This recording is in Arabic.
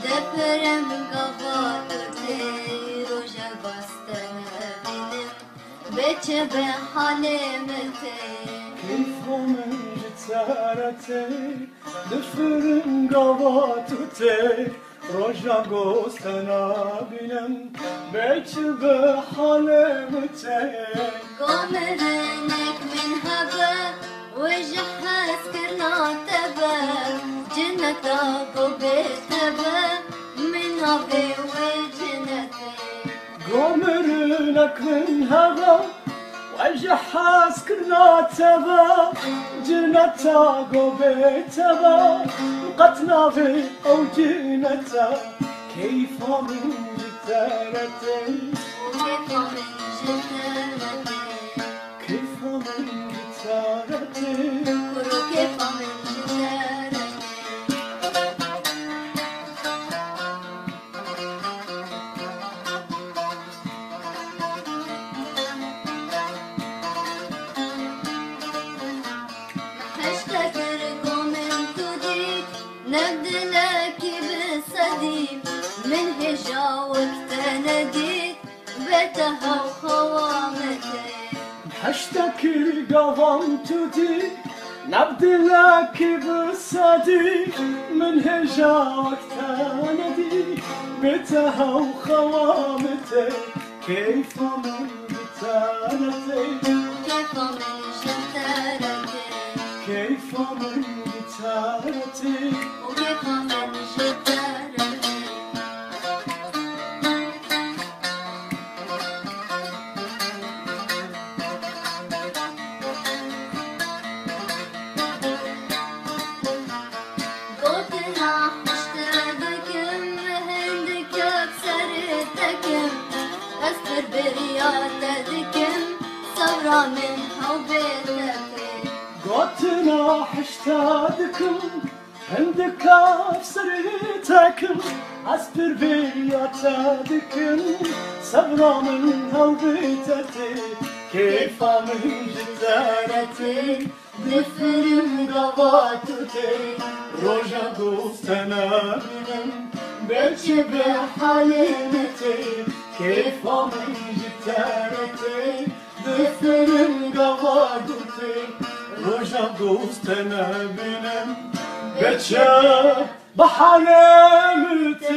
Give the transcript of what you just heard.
دفرم قباطتي روجا بستنا بينم بيتش بحلمتي كيف من جتارتي دفرم قباطتي روجا بستنا بينم بيتش بحلمتي قمرنك من هبا وجحس كرنا تبا جنتا قبتبا من أبي وجنتي قمرنك من هبا وجحس كرنا تبا جنتا قبتبا قتنا في أو جنتا كيف من جتارتي وكيف من جتارتي كيف من جتارتي وكيف من جتارتي نبدلك بالصديق من هجا وقت نديك بيتها وخوامتي حشتك قوام تديك نبدلك بالصديق من هجا وقت نديك بيتها وخوامتي كيف من جتارتي كيف من جتارتي كيف من جتارتي وكيف من جتارتي قلتنا حشتبكم هندك بسرتكم أسفر برياتكم صبرا من حبيتك قلتنا حشتادكم عندك بسريتكم أسبر بياتادكم صبرا من هوبيتتي كيف من جدارتي دفرم قباتتي روجا دوستنا بنم بيتش بحليمتي كيف من جدارتي دفرم قباتتي روجا دوستنا بنم بيتش بحليمتي